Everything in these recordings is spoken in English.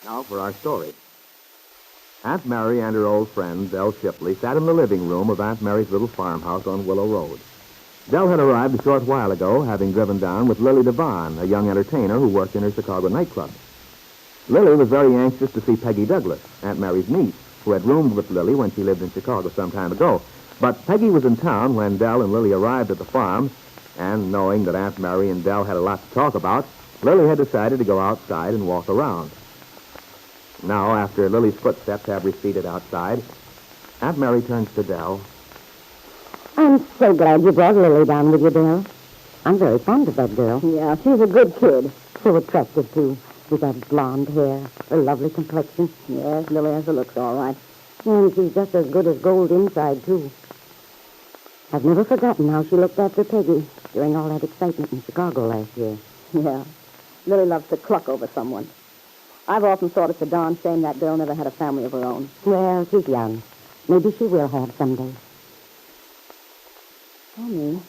Now for our story. Aunt Mary and her old friend, Dell Shipley, sat in the living room of Aunt Mary's little farmhouse on Willow Road. Dell had arrived a short while ago, having driven down with Lily Devon, a young entertainer who worked in her Chicago nightclub. Lily was very anxious to see Peggy Douglas, Aunt Mary's niece, who had roomed with Lily when she lived in Chicago some time ago. But Peggy was in town when Dell and Lily arrived at the farm, and knowing that Aunt Mary and Dell had a lot to talk about, Lily had decided to go outside and walk around. Now, after Lily's footsteps have receded outside, Aunt Mary turns to Dell. I'm so glad you brought Lily down with you, Dell. I'm very fond of that girl. Yeah, she's a good kid. So attractive, too, with that blonde hair, her lovely complexion. Yes, Lily has the looks all right. And she's just as good as gold inside, too. I've never forgotten how she looked after Peggy during all that excitement in Chicago last year. Yeah, Lily loves to cluck over someone. I've often thought it's a darn shame that girl never had a family of her own. Well, she's young. Maybe she will have someday. Honey.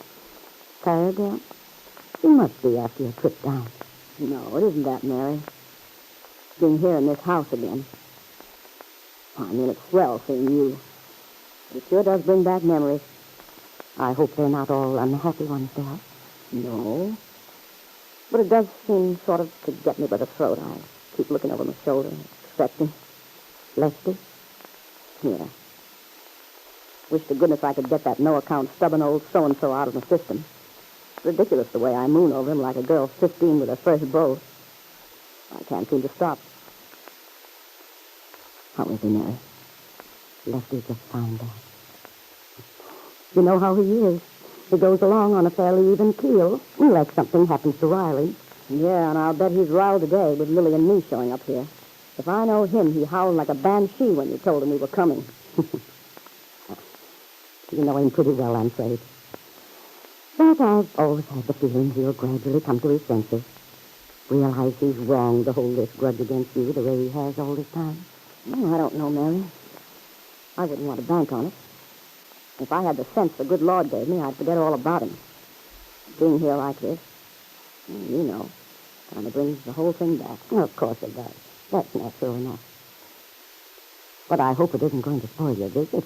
Tired, Dell? You must be after your trip down. No, it isn't that, Mary. Being here in this house again. I mean, it's swell seeing you. It sure does bring back memories. I hope they're not all unhappy ones, Dell. No. But it does seem sort of to get me by the throat. I keep looking over my shoulder, expecting. Lefty? Yeah. Wish to goodness I could get that no-account, stubborn old so-and-so out of the system. It's ridiculous the way I moon over him like a girl 15 with her first beau. I can't seem to stop. How is he, Mary? Lefty's just fine, Dell. You know how he is. He goes along on a fairly even keel, unless something happens to Riley. Yeah, and I'll bet he's riled today with Lily and me showing up here. If I know him, he howled like a banshee when you told him we were coming. You know him pretty well, I'm afraid. But I've always had the feeling he'll gradually come to his senses. Realize he's wrong to hold this grudge against you the way he has all this time. Oh, I don't know, Mary. I wouldn't want to bank on it. If I had the sense the good Lord gave me, I'd forget all about him. Being here like this, you know, kind of brings the whole thing back. Well, of course it does. That's natural enough. But I hope it isn't going to spoil your visit.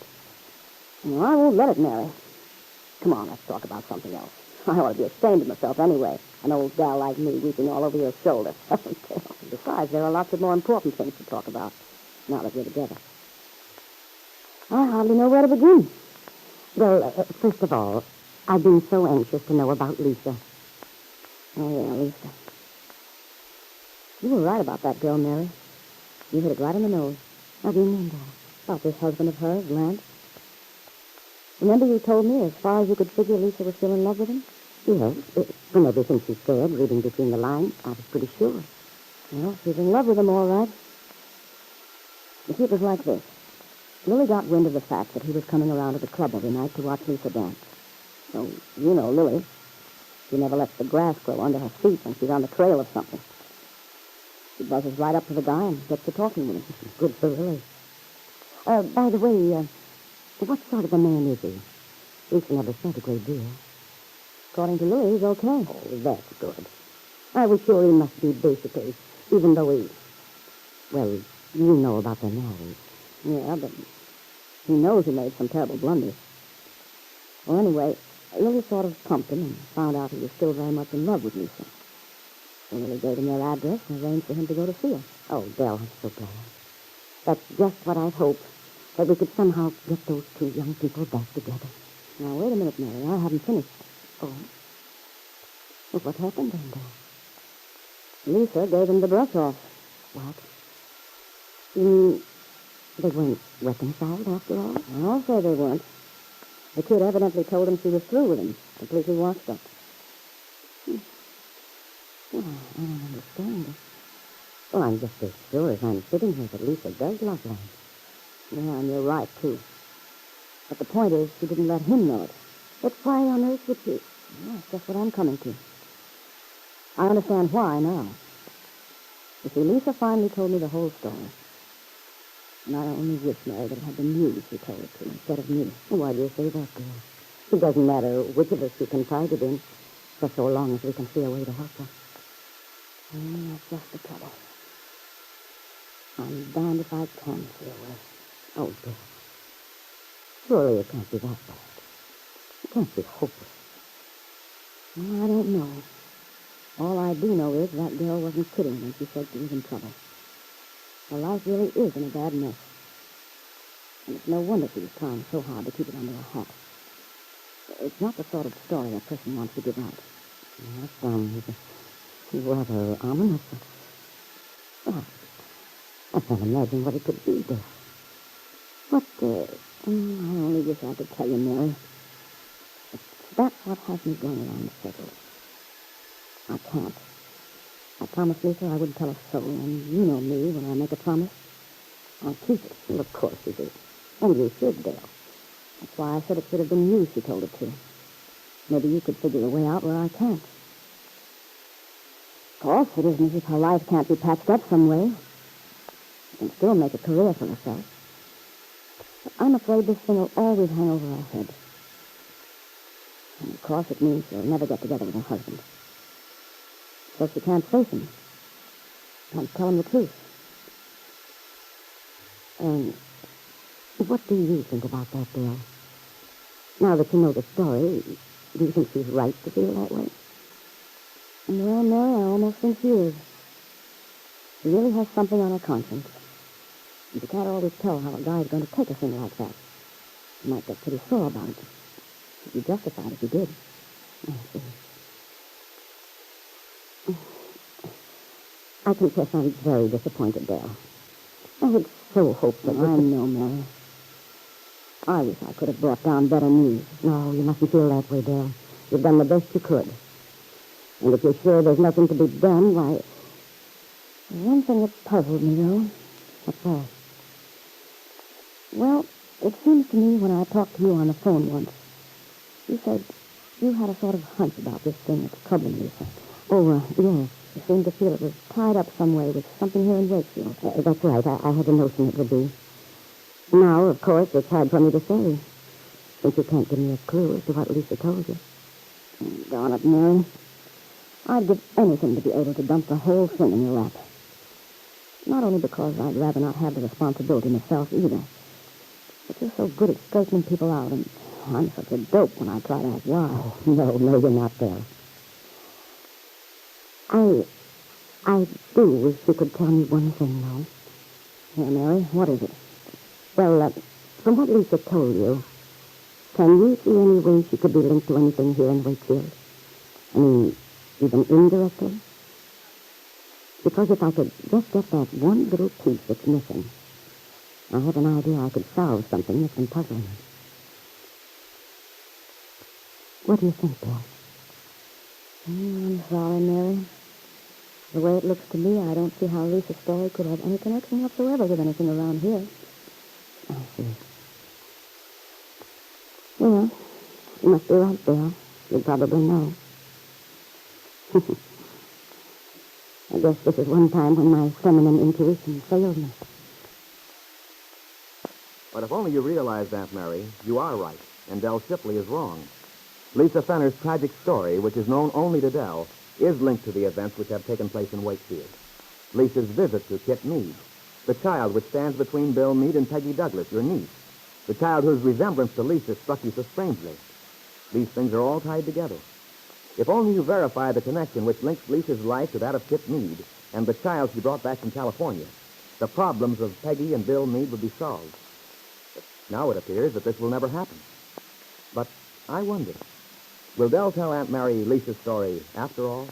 Well, I won't let it, Mary. Come on, let's talk about something else. I ought to be ashamed of myself anyway. An old gal like me weeping all over your shoulder. Besides, there are lots of more important things to talk about now that we're together. I hardly know where to begin. Well, first of all, I've been so anxious to know about Lisa. Oh, yeah, Lisa. You were right about that girl, Mary. You hit it right on the nose. What do you mean, Dad? About this husband of hers, Lance. Remember you told me as far as you could figure Lisa was still in love with him? Yes. From everything she said, reading between the lines, I was pretty sure. Well, she's in love with him, all right. You see, it was like this. Lily got wind of the fact that he was coming around to the club every night to watch Lisa dance. So, you know Lily. She never lets the grass grow under her feet when she's on the trail of something. She buzzes right up to the guy and gets to talking with him. Good for Lily. By the way, what sort of a man is he? Lisa never said a great deal. According to Lily, he's okay. Oh, that's good. I was sure he must be basically, even though he... Well, you know about their marriage. Yeah, but he knows he made some terrible blunders. Well, anyway, Lily sort of pumped him and found out he was still very much in love with Lisa. So Lily gave him their address and arranged for him to go to see her. Oh, Dell, I'm so glad. That's just what I'd hoped, that we could somehow get those two young people back together. Now, wait a minute, Mary. I haven't finished. Oh? Well, what happened then, Dell? Lisa gave him the brush off. What? You mean they weren't reconciled after all? I'll say they weren't. The kid evidently told him she was through with him, completely washed up. Well, I don't understand it. Well, I'm just as sure as I'm sitting here that Lisa does love Lance. Yeah, and you're right, too. But the point is, she didn't let him know it. But why on earth would she? Well, that's just what I'm coming to. I understand why now. You see, Lisa finally told me the whole story. And I only wish, Mary, that it had been you she told it to instead of me. Why do you say that, girl? It doesn't matter which of us you confided in, for so long as we can see a way to help her. That's just the trouble. I'm damned if I can see away. Oh, Bill. Surely it can't be that bad. It can't be hopeless. Well, I don't know. All I do know is that girl wasn't kidding when she said she was in trouble. Her life really is in a bad mess. And it's no wonder she was trying so hard to keep it under her hat. It's not the sort of story a person wants to give out. That sounds rather ominous. Well, I can't imagine what it could be, Bill. I only wish I could tell you, Mary. That's what has me going around the circle. I can't. I promised Lisa I wouldn't tell a soul, and you know me, when I make a promise, I'll keep it. Well, of course you do. And you should, Dale. That's why I said it should have been you she told it to. Maybe you could figure a way out where I can't. Of course, it isn't as if her life can't be patched up some way. She can still make a career for herself. But I'm afraid this thing will always hang over her head. And of course it means she'll never get together with her husband. So she can't face him. Can't tell him the truth. And what do you think about that, Dale? Now that you know the story, do you think she's right to feel that way? Well, Mary, I almost think she is. She really has something on her conscience. And you can't always tell how a guy's going to take a thing like that. He might get pretty sore about it. She'd be justified if he did. I see. I confess I'm very disappointed, Dale. I had so hoped that I know, Mary. I wish I could have brought down better news. No, you mustn't feel that way, Dale. You've done the best you could. And if you're sure there's nothing to be done, why... One thing that puzzled me, though. What's that? Well, it seems to me when I talked to you on the phone once, you said you had a sort of hunch about this thing that's troubling Lisa. Oh, yes. You seemed to feel it was tied up some way with something here in Wakefield. That's right. I had a notion it would be. Now, of course, it's hard for me to say, since you can't give me a clue as to what Lisa told you. Darn it, Mary. I'd give anything to be able to dump the whole thing in your lap. Not only because I'd rather not have the responsibility myself either, but you're so good at straightening people out, and I'm such a dope when I try to ask why. Oh, no, you're not there. I do wish you could tell me one thing, though. Here, Mary, what is it? Well, from what Lisa told you, can you see any way she could be linked to anything here in Wakefield? I mean, even indirectly? Because if I could just get that one little piece that's missing, I have an idea I could solve something that's been puzzling me. What do you think, Bill? I'm sorry, Mary. The way it looks to me, I don't see how Lisa's story could have any connection whatsoever with anything around here. I see. Well, you must be right, Bill. You probably know. I guess this is one time when my feminine intuition failed me. But if only you realize that, Mary, you are right, and Dell Shipley is wrong. Lisa Fenner's tragic story, which is known only to Dell, is linked to the events which have taken place in Wakefield. Lisa's visit to Kit Meade, the child which stands between Bill Meade and Peggy Douglas, your niece, the child whose resemblance to Lisa struck you so strangely. These things are all tied together. If only you verify the connection which links Lisa's life to that of Kit Meade and the child she brought back from California, the problems of Peggy and Bill Meade would be solved. But now it appears that this will never happen. But I wonder, will Dell tell Aunt Mary Lisa's story after all?